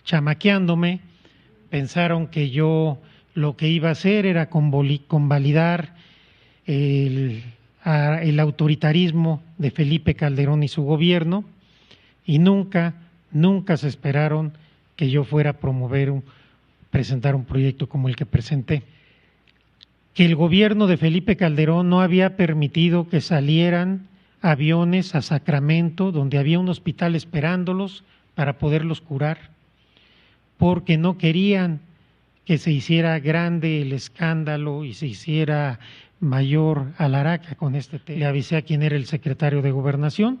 chamaqueándome, pensaron que yo lo que iba a hacer era convalidar el autoritarismo de Felipe Calderón y su gobierno, y nunca se esperaron que yo fuera a presentar un proyecto como el que presenté. Que el gobierno de Felipe Calderón no había permitido que salieran aviones a Sacramento, donde había un hospital esperándolos para poderlos curar, porque no querían que se hiciera grande el escándalo y se hiciera mayor alaraca con este tema. Le avisé a quien era el secretario de Gobernación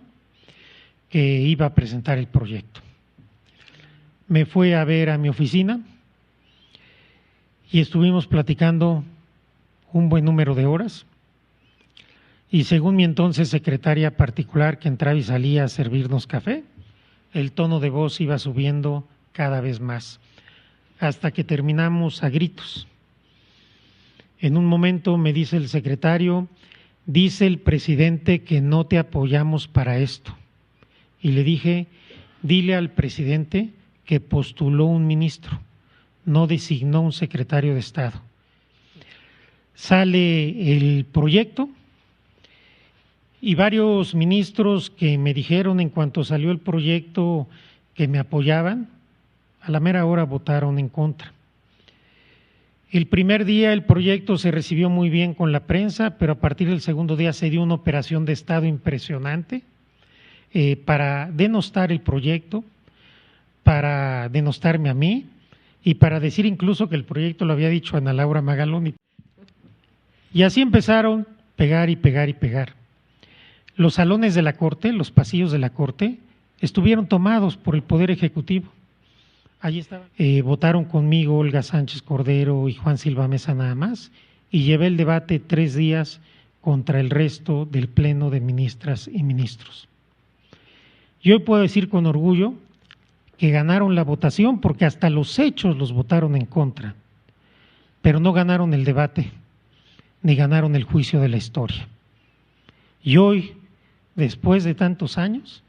que iba a presentar el proyecto. Me fue a ver a mi oficina y estuvimos platicando un buen número de horas, y según mi entonces secretaria particular, que entraba y salía a servirnos café, el tono de voz iba subiendo cada vez más, hasta que terminamos a gritos. En un momento me dice el secretario: dice el presidente que no te apoyamos para esto. Y le dije: dile al presidente que postuló un ministro, no designó un secretario de Estado. Sale el proyecto y varios ministros que me dijeron en cuanto salió el proyecto que me apoyaban, a la mera hora votaron en contra. El primer día el proyecto se recibió muy bien con la prensa, pero a partir del segundo día se dio una operación de Estado impresionante para denostar el proyecto, para denostarme a mí y para decir incluso que el proyecto lo había dicho Ana Laura Magaloni. Y así empezaron pegar y pegar y pegar. Los salones de la Corte, los pasillos de la Corte, estuvieron tomados por el Poder Ejecutivo. Allí estaban. Votaron conmigo Olga Sánchez Cordero y Juan Silva Mesa nada más, y llevé el debate 3 días contra el resto del Pleno de ministras y ministros. Yo hoy puedo decir con orgullo que ganaron la votación porque hasta los hechos los votaron en contra, pero no ganaron el debate ni ganaron el juicio de la historia. Y hoy, después de tantos años,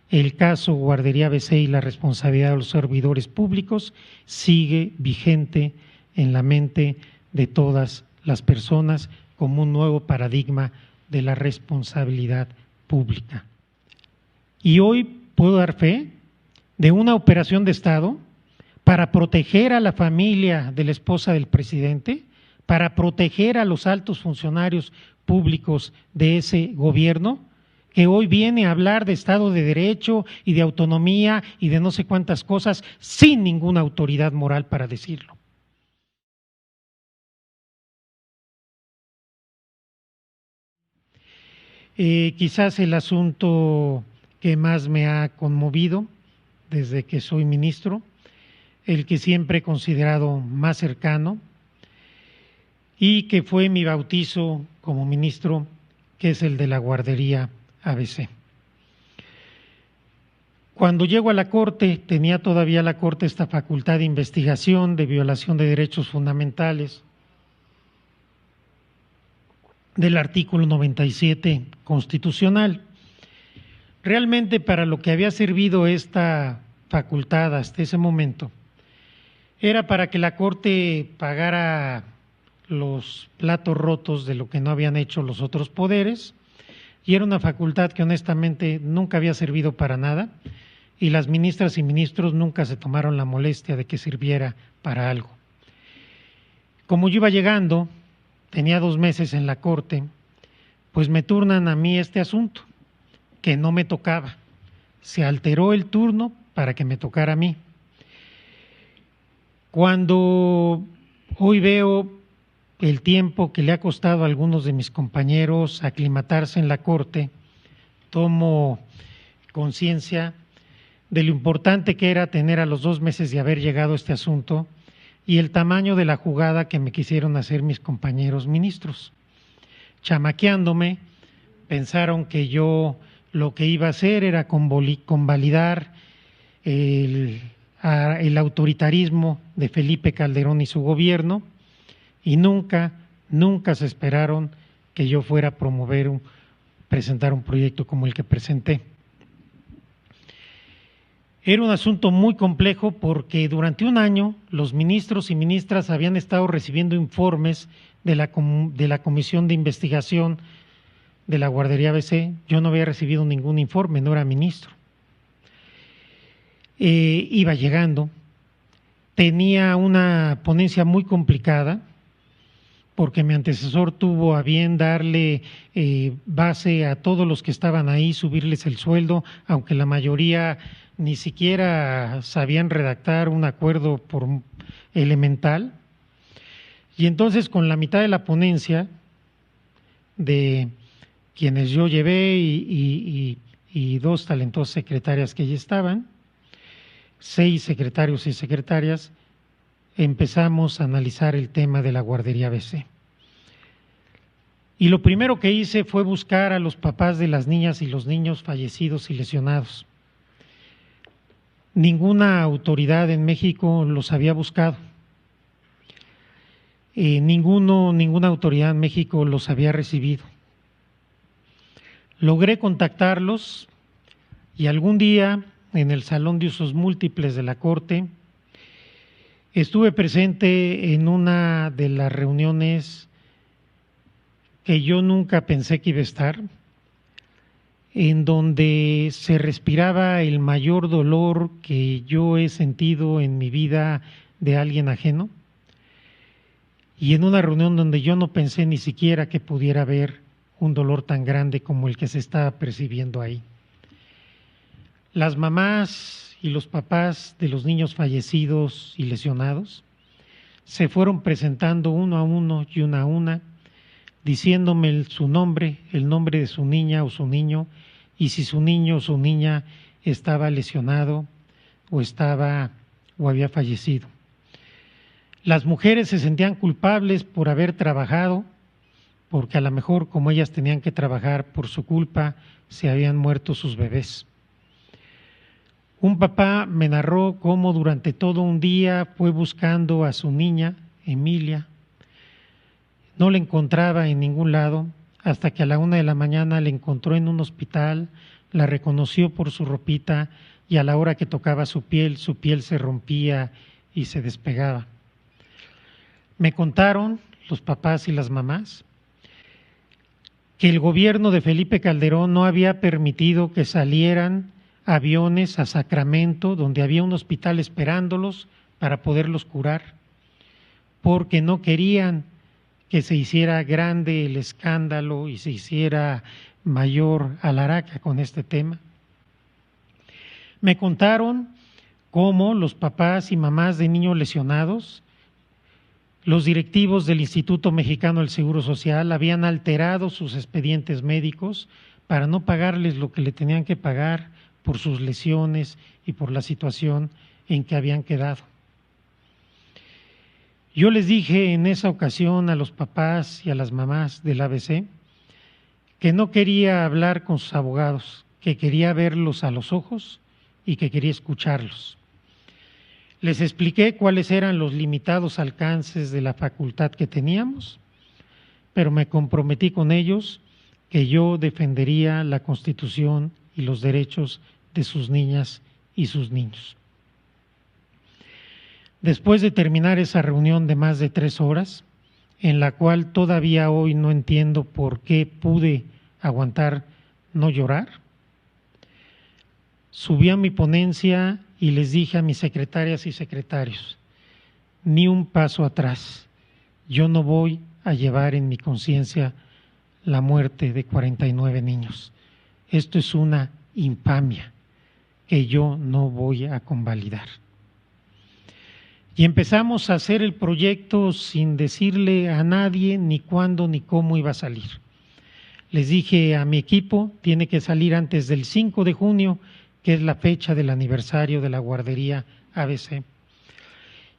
el caso Guardería ABC y la responsabilidad de los servidores públicos sigue vigente en la mente de todas las personas como un nuevo paradigma de la responsabilidad pública. Y hoy puedo dar fe de una operación de Estado para proteger a la familia de la esposa del presidente, para proteger a los altos funcionarios públicos de ese gobierno, que hoy viene a hablar de Estado de Derecho y de autonomía y de no sé cuántas cosas sin ninguna autoridad moral para decirlo. Quizás el asunto que más me ha conmovido desde que soy ministro, el que siempre he considerado más cercano y que fue mi bautizo como ministro, que es el de la Guardería ABC. Cuando llego a la Corte, tenía todavía la Corte esta facultad de investigación de violación de derechos fundamentales del artículo 97 constitucional. Realmente para lo que había servido esta facultad hasta ese momento era para que la Corte pagara los platos rotos de lo que no habían hecho los otros poderes, y era una facultad que honestamente nunca había servido para nada, y las ministras y ministros nunca se tomaron la molestia de que sirviera para algo. Como yo iba llegando, tenía 2 meses en la Corte, pues me turnan a mí este asunto, que no me tocaba. Se alteró el turno para que me tocara a mí. Cuando hoy veo el tiempo que le ha costado a algunos de mis compañeros aclimatarse en la Corte, tomo conciencia de lo importante que era tener a los 2 meses de haber llegado este asunto y el tamaño de la jugada que me quisieron hacer mis compañeros ministros. Chamaqueándome, pensaron que yo lo que iba a hacer era convalidar el autoritarismo de Felipe Calderón y su gobierno, y nunca se esperaron que yo fuera a presentar un proyecto como el que presenté. Era un asunto muy complejo porque durante un año los ministros y ministras habían estado recibiendo informes de la Comisión de Investigación de la Guardería ABC. Yo no había recibido ningún informe, no era ministro. Iba llegando, tenía una ponencia muy complicada porque mi antecesor tuvo a bien darle base a todos los que estaban ahí, subirles el sueldo, aunque la mayoría ni siquiera sabían redactar un acuerdo elemental. Y entonces con la mitad de la ponencia de quienes yo llevé y dos talentosas secretarias que allí estaban, 6 secretarios y secretarias, empezamos a analizar el tema de la guardería ABC. Y lo primero que hice fue buscar a los papás de las niñas y los niños fallecidos y lesionados. Ninguna autoridad en México los había buscado. Ninguna autoridad en México los había recibido. Logré contactarlos y algún día en el Salón de Usos Múltiples de la Corte estuve presente en una de las reuniones que yo nunca pensé que iba a estar, en donde se respiraba el mayor dolor que yo he sentido en mi vida de alguien ajeno, y en una reunión donde yo no pensé ni siquiera que pudiera haber un dolor tan grande como el que se estaba percibiendo ahí. Las mamás y los papás de los niños fallecidos y lesionados se fueron presentando uno a uno y una a una, diciéndome su nombre, el nombre de su niña o su niño, y si su niño o su niña estaba lesionado o había fallecido. Las mujeres se sentían culpables por haber trabajado, porque a lo mejor como ellas tenían que trabajar por su culpa, se habían muerto sus bebés. Un papá me narró cómo durante todo un día fue buscando a su niña, Emilia. No la encontraba en ningún lado, hasta que a la 1 de la mañana la encontró en un hospital, la reconoció por su ropita y a la hora que tocaba su piel se rompía y se despegaba. Me contaron los papás y las mamás que el gobierno de Felipe Calderón no había permitido que salieran aviones a Sacramento, donde había un hospital esperándolos para poderlos curar, porque no querían que se hiciera grande el escándalo y se hiciera mayor alaraca con este tema. Me contaron cómo los papás y mamás de niños lesionados, los directivos del Instituto Mexicano del Seguro Social habían alterado sus expedientes médicos para no pagarles lo que le tenían que pagar por sus lesiones y por la situación en que habían quedado. Yo les dije en esa ocasión a los papás y a las mamás del ABC que no quería hablar con sus abogados, que quería verlos a los ojos y que quería escucharlos. Les expliqué cuáles eran los limitados alcances de la facultad que teníamos, pero me comprometí con ellos que yo defendería la Constitución y los derechos de sus niñas y sus niños. Después de terminar esa reunión de más de 3 horas, en la cual todavía hoy no entiendo por qué pude aguantar no llorar, subí a mi ponencia y les dije a mis secretarias y secretarios, ni un paso atrás, yo no voy a llevar en mi conciencia la muerte de 49 niños. Esto es una infamia que yo no voy a convalidar. Y empezamos a hacer el proyecto sin decirle a nadie ni cuándo ni cómo iba a salir. Les dije a mi equipo, tiene que salir antes del 5 de junio, que es la fecha del aniversario de la guardería ABC.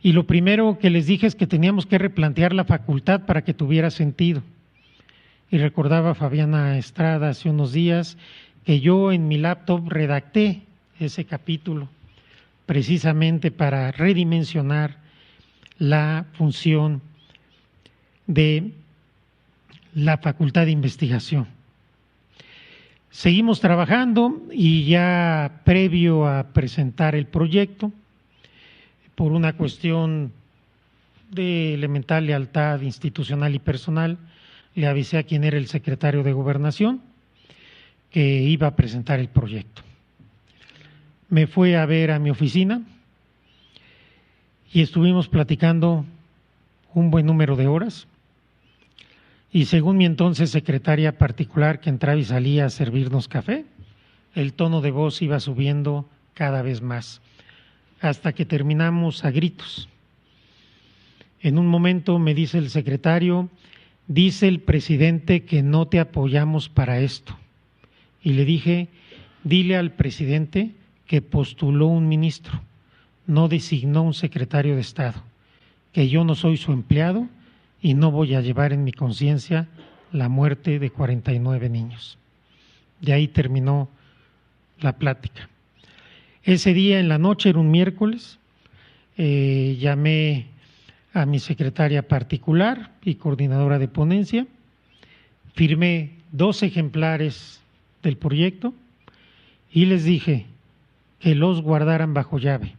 Y lo primero que les dije es que teníamos que replantear la facultad para que tuviera sentido. Y recordaba a Fabiana Estrada hace unos días que yo en mi laptop redacté ese capítulo precisamente para redimensionar la función de la Facultad de Investigación. Seguimos trabajando y ya previo a presentar el proyecto, por una cuestión de elemental lealtad institucional y personal, le avisé a quien era el secretario de Gobernación que iba a presentar el proyecto. Me fue a ver a mi oficina y estuvimos platicando un buen número de horas. Y según mi entonces secretaria particular, que entraba y salía a servirnos café, el tono de voz iba subiendo cada vez más, hasta que terminamos a gritos. En un momento me dice el secretario: dice el presidente que no te apoyamos para esto. Y le dije: dile al presidente que postuló un ministro, no designó un secretario de Estado, que yo no soy su empleado y no voy a llevar en mi conciencia la muerte de 49 niños. De ahí terminó la plática. Ese día en la noche, era un miércoles, llamé a mi secretaria particular y coordinadora de ponencia, firmé 2 ejemplares del proyecto y les dije que los guardaran bajo llave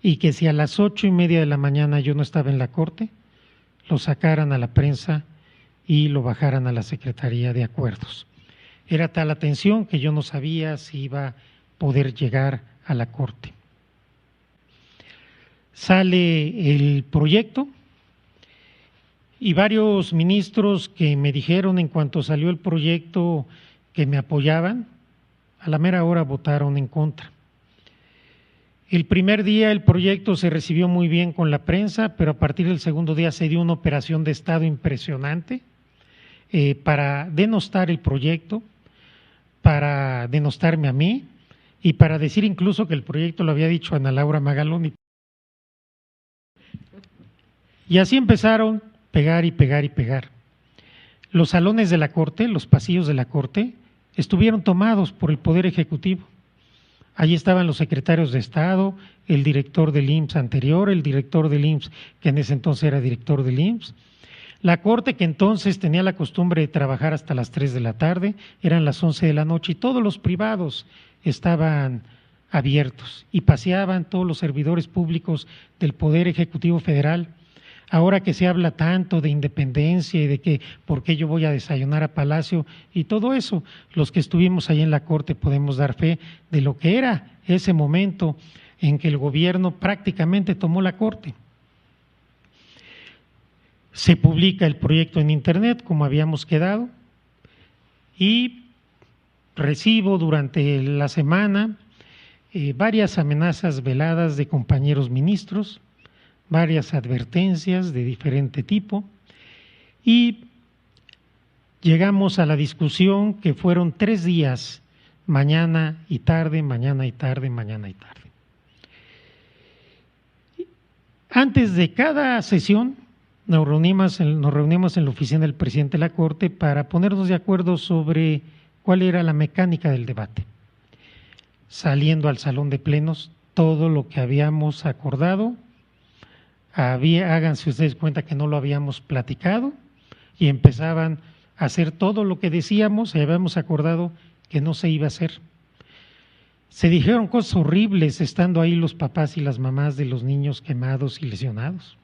y que si a las 8:30 de la mañana yo no estaba en la Corte, lo sacaran a la prensa y lo bajaran a la Secretaría de Acuerdos. Era tal la tensión que yo no sabía si iba a poder llegar a la Corte. Sale el proyecto y varios ministros que me dijeron en cuanto salió el proyecto que me apoyaban, a la mera hora votaron en contra. El primer día el proyecto se recibió muy bien con la prensa, pero a partir del segundo día se dio una operación de Estado impresionante para denostar el proyecto, para denostarme a mí y para decir incluso que el proyecto lo había dicho Ana Laura Magaloni. Y así empezaron pegar y pegar y pegar. Los salones de la Corte, los pasillos de la Corte, estuvieron tomados por el Poder Ejecutivo. Allí estaban los secretarios de Estado, el director del IMSS anterior, el director del IMSS que en ese entonces era director del IMSS. La Corte, que entonces tenía la costumbre de trabajar hasta las 3 de la tarde, eran las 11 de la noche y todos los privados estaban abiertos y paseaban todos los servidores públicos del Poder Ejecutivo Federal. Ahora que se habla tanto de independencia y de que por qué yo voy a desayunar a Palacio y todo eso, los que estuvimos ahí en la Corte podemos dar fe de lo que era ese momento en que el gobierno prácticamente tomó la Corte. Se publica el proyecto en Internet, como habíamos quedado, y recibo durante la semana varias amenazas veladas de compañeros ministros, varias advertencias de diferente tipo y llegamos a la discusión que fueron 3 días, mañana y tarde, mañana y tarde, mañana y tarde. Antes de cada sesión nos reunimos en la oficina del presidente de la Corte para ponernos de acuerdo sobre cuál era la mecánica del debate. Saliendo al salón de plenos, todo lo que habíamos acordado, háganse ustedes cuenta que no lo habíamos platicado y empezaban a hacer todo lo que decíamos y habíamos acordado que no se iba a hacer. Se dijeron cosas horribles estando ahí los papás y las mamás de los niños quemados y lesionados,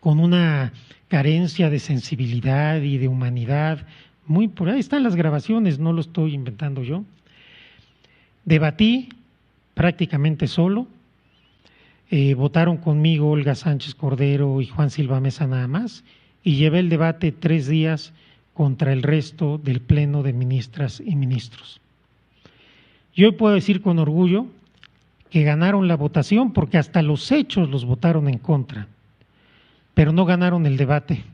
con una carencia de sensibilidad y de humanidad muy por ahí están las grabaciones, no lo estoy inventando yo. Debatí prácticamente solo. Votaron conmigo Olga Sánchez Cordero y Juan Silva Mesa nada más, y llevé el debate 3 días contra el resto del Pleno de Ministras y Ministros. Yo hoy puedo decir con orgullo que ganaron la votación porque hasta los hechos los votaron en contra, pero no ganaron el debate,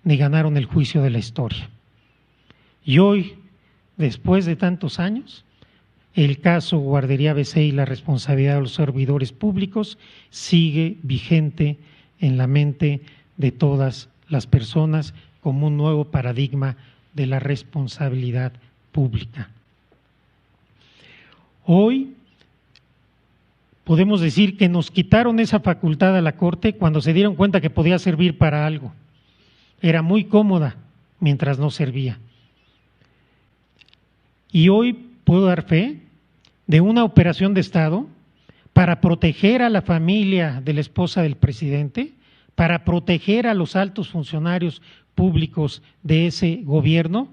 ni ganaron el juicio de la historia. Y hoy, después de tantos años, el caso Guardería ABC y la responsabilidad de los servidores públicos sigue vigente en la mente de todas las personas como un nuevo paradigma de la responsabilidad pública. Hoy podemos decir que nos quitaron esa facultad a la Corte cuando se dieron cuenta que podía servir para algo. Era muy cómoda mientras no servía. Y hoy puedo dar fe de una operación de Estado para proteger a la familia de la esposa del presidente, para proteger a los altos funcionarios públicos de ese gobierno,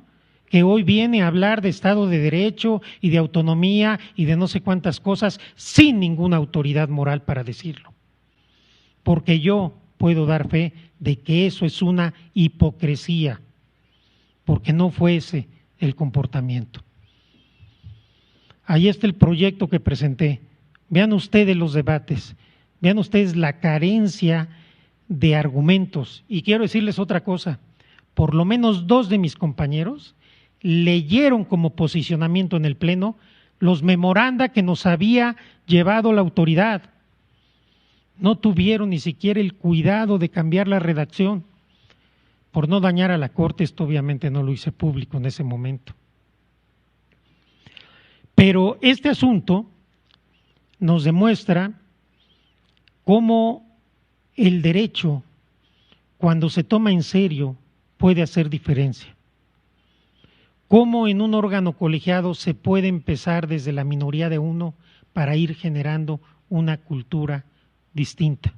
que hoy viene a hablar de Estado de Derecho y de autonomía y de no sé cuántas cosas sin ninguna autoridad moral para decirlo. Porque yo puedo dar fe de que eso es una hipocresía, porque no fue ese el comportamiento. Ahí está el proyecto que presenté. Vean ustedes los debates, vean ustedes la carencia de argumentos. Y quiero decirles otra cosa, por lo menos 2 de mis compañeros leyeron como posicionamiento en el Pleno los memoranda que nos había llevado la autoridad. No tuvieron ni siquiera el cuidado de cambiar la redacción. Por no dañar a la Corte, esto obviamente no lo hice público en ese momento. Pero este asunto nos demuestra cómo el derecho, cuando se toma en serio, puede hacer diferencia. Cómo en un órgano colegiado se puede empezar desde la minoría de uno para ir generando una cultura distinta.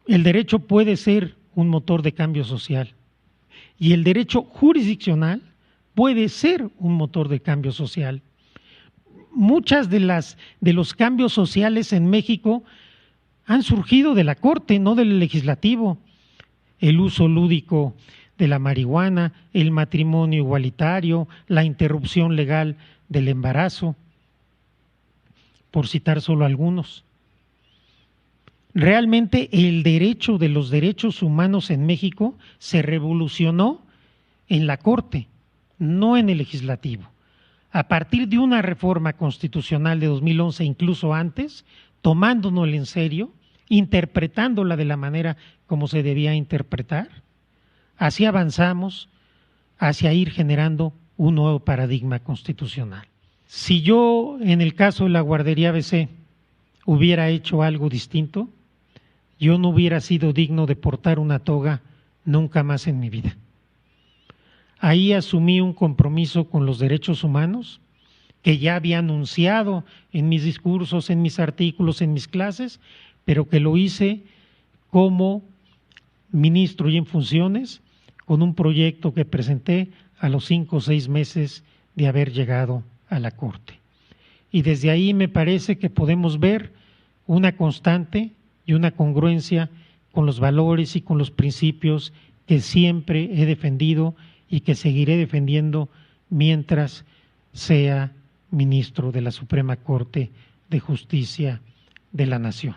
El derecho puede ser un motor de cambio social y el derecho jurisdiccional puede ser un motor de cambio social. Muchas de los cambios sociales en México han surgido de la Corte, no del legislativo. El uso lúdico de la marihuana, el matrimonio igualitario, la interrupción legal del embarazo, por citar solo algunos. Realmente el derecho de los derechos humanos en México se revolucionó en la Corte, no en el legislativo. A partir de una reforma constitucional de 2011, incluso antes, tomándonos en serio, interpretándola de la manera como se debía interpretar, así avanzamos hacia ir generando un nuevo paradigma constitucional. Si yo, en el caso de la guardería ABC, hubiera hecho algo distinto, yo no hubiera sido digno de portar una toga nunca más en mi vida. Ahí asumí un compromiso con los derechos humanos que ya había anunciado en mis discursos, en mis artículos, en mis clases, pero que lo hice como ministro y en funciones con un proyecto que presenté a los 5 o 6 meses de haber llegado a la Corte. Y desde ahí me parece que podemos ver una constante y una congruencia con los valores y con los principios que siempre he defendido y que seguiré defendiendo mientras sea ministro de la Suprema Corte de Justicia de la Nación.